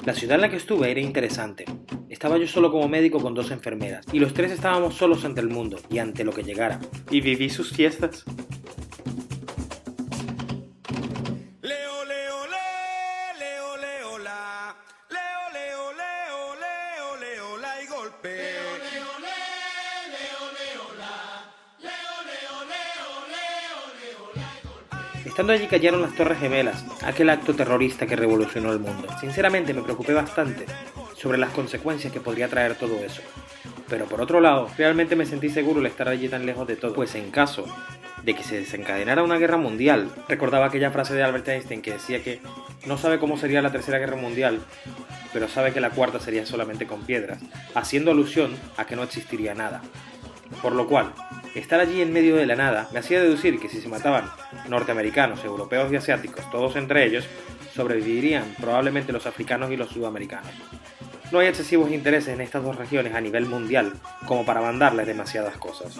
La ciudad en la que estuve era interesante. Estaba yo solo como médico con 2 enfermeras, y los 3 estábamos solos ante el mundo y ante lo que llegara. Y viví sus fiestas. Leo, leo, le, leo, leo, la. Leo, leo, leo, leo, leo, la y golpe. Leo, leo, le, leo, leo, la. Leo, leo, leo, leo, leo, la y golpe. Estando allí cayeron las Torres Gemelas, aquel acto terrorista que revolucionó el mundo. Sinceramente me preocupé bastante sobre las consecuencias que podría traer todo eso. Pero por otro lado, realmente me sentí seguro al estar allí tan lejos de todo, pues en caso de que se desencadenara una guerra mundial, recordaba aquella frase de Albert Einstein que decía que no sabe cómo sería la tercera guerra mundial, pero sabe que la cuarta sería solamente con piedras, haciendo alusión a que no existiría nada. Por lo cual, estar allí en medio de la nada me hacía deducir que si se mataban norteamericanos, europeos y asiáticos, todos entre ellos, sobrevivirían probablemente los africanos y los sudamericanos. No hay excesivos intereses en estas dos regiones a nivel mundial como para mandarles demasiadas cosas.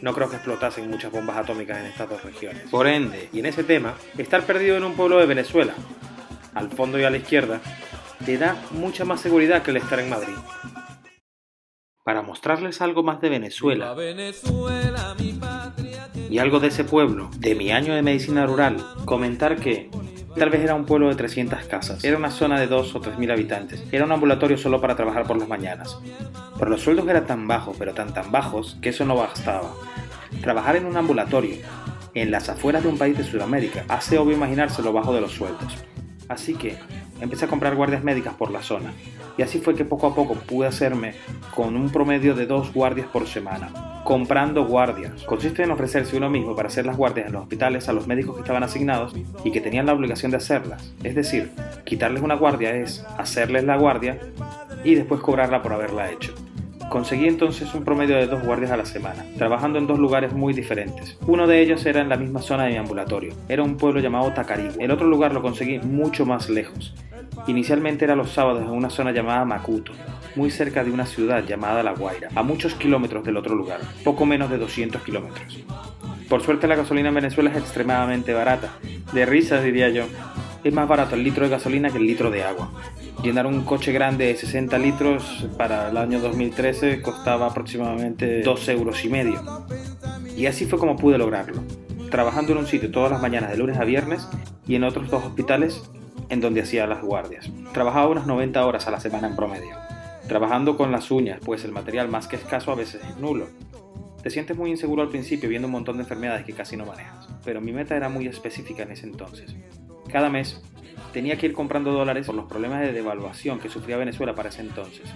No creo que explotasen muchas bombas atómicas en estas dos regiones. Por ende, y en ese tema, estar perdido en un pueblo de Venezuela, al fondo y a la izquierda, te da mucha más seguridad que el estar en Madrid. Para mostrarles algo más de Venezuela y algo de ese pueblo, de mi año de medicina rural, comentar que tal vez era un pueblo de 300 casas, era una zona de 2 o 3.000 habitantes, era un ambulatorio solo para trabajar por las mañanas. Pero los sueldos eran tan bajos, pero tan bajos, que eso no bastaba. Trabajar en un ambulatorio, en las afueras de un país de Sudamérica, hace obvio imaginarse lo bajo de los sueldos. Así que empecé a comprar guardias médicas por la zona, y así fue que poco a poco pude hacerme con un promedio de 2 guardias por semana. Comprando guardias. Consiste en ofrecerse uno mismo para hacer las guardias en los hospitales a los médicos que estaban asignados y que tenían la obligación de hacerlas. Es decir, quitarles una guardia es hacerles la guardia y después cobrarla por haberla hecho. Conseguí entonces un promedio de 2 guardias a la semana, trabajando en 2 lugares muy diferentes. Uno de ellos era en la misma zona de mi ambulatorio, era un pueblo llamado Tacarigua. El otro lugar lo conseguí mucho más lejos. Inicialmente era los sábados en una zona llamada Macuto, muy cerca de una ciudad llamada La Guaira, a muchos kilómetros del otro lugar, poco menos de 200 kilómetros. Por suerte la gasolina en Venezuela es extremadamente barata, de risas diría yo. Es más barato el litro de gasolina que el litro de agua. Llenar un coche grande de 60 litros para el año 2013 costaba aproximadamente 2,5 €. Y así fue como pude lograrlo, trabajando en un sitio todas las mañanas de lunes a viernes y en otros 2 hospitales en donde hacía las guardias. Trabajaba unas 90 horas a la semana en promedio, trabajando con las uñas, pues el material más que escaso a veces es nulo. Te sientes muy inseguro al principio viendo un montón de enfermedades que casi no manejas, pero mi meta era muy específica en ese entonces. Cada mes tenía que ir comprando dólares por los problemas de devaluación que sufría Venezuela para ese entonces.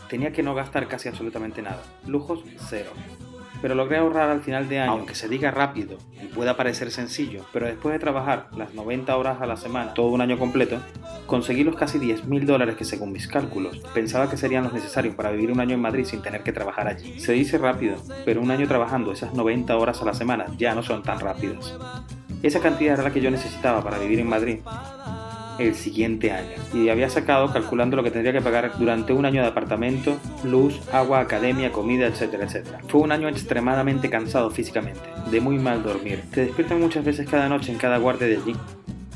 Tenía que no gastar casi absolutamente nada, lujos cero. Pero logré ahorrar al final de año, aunque se diga rápido y pueda parecer sencillo, pero después de trabajar las 90 horas a la semana, todo un año completo, conseguí los casi $10.000 que según mis cálculos pensaba que serían los necesarios para vivir un año en Madrid sin tener que trabajar allí. Se dice rápido, pero un año trabajando esas 90 horas a la semana ya no son tan rápidas. Esa cantidad era la que yo necesitaba para vivir en Madrid el siguiente año, y había sacado calculando lo que tendría que pagar durante un año de apartamento, luz, agua, academia, comida, etcétera, etcétera. Fue un año extremadamente cansado físicamente, de muy mal dormir. Te despiertan muchas veces cada noche en cada guardia de allí,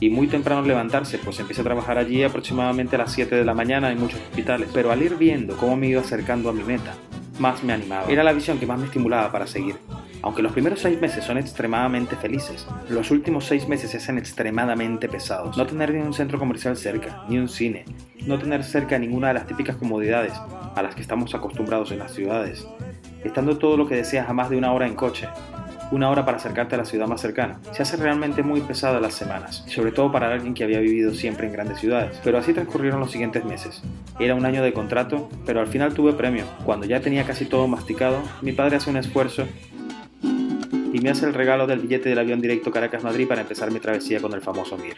y muy temprano levantarse, pues empecé a trabajar allí aproximadamente a las 7 de la mañana en muchos hospitales, pero al ir viendo cómo me iba acercando a mi meta, más me animaba. Era la visión que más me estimulaba para seguir. Aunque los primeros 6 meses son extremadamente felices, los últimos 6 meses se hacen extremadamente pesados. No tener ni un centro comercial cerca, ni un cine, no tener cerca ninguna de las típicas comodidades a las que estamos acostumbrados en las ciudades, estando todo lo que deseas a más de 1 hora en coche, 1 hora para acercarte a la ciudad más cercana. Se hace realmente muy pesada las semanas, sobre todo para alguien que había vivido siempre en grandes ciudades. Pero así transcurrieron los siguientes meses. Era un año de contrato, pero al final tuve premio. Cuando ya tenía casi todo masticado, mi padre hace un esfuerzo y me hace el regalo del billete del avión directo Caracas-Madrid para empezar mi travesía con el famoso Mir.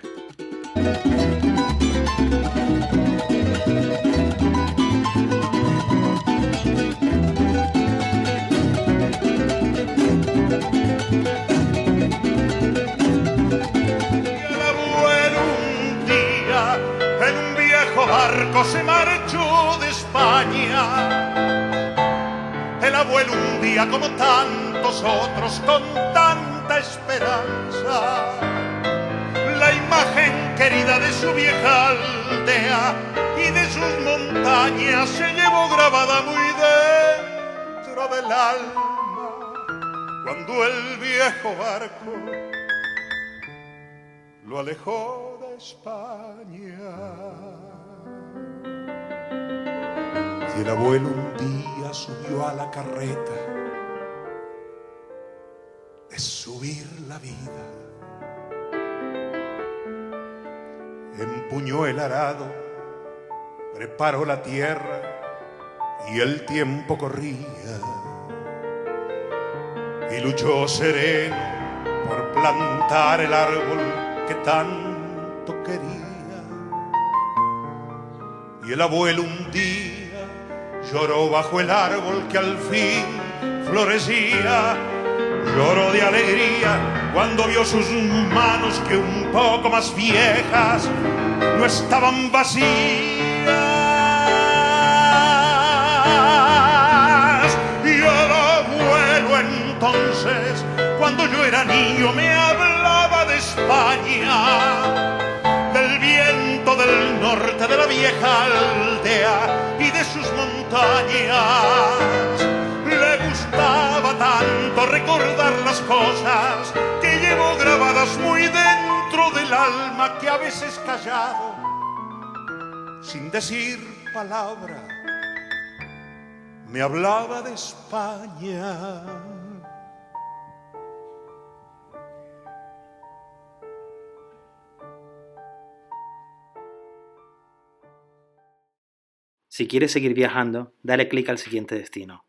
Barco se marchó de España. El abuelo un día como tantos otros con tanta esperanza, la imagen querida de su vieja aldea y de sus montañas se llevó grabada muy dentro del alma cuando el viejo barco lo alejó de España. Y el abuelo un día subió a la carreta de subir la vida. Empuñó el arado, preparó la tierra y el tiempo corría. Y luchó sereno por plantar el árbol que tanto quería. Y el abuelo un día lloró bajo el árbol que al fin florecía. Lloró de alegría cuando vio sus manos que un poco más viejas no estaban vacías. Y el abuelo entonces, cuando yo era niño, me hablaba de España, del viento del norte, de la vieja aldea y de sus montañas. Le gustaba tanto recordar las cosas que llevo grabadas muy dentro del alma, que a veces callado, sin decir palabra, me hablaba de España. Si quieres seguir viajando, dale clic al siguiente destino.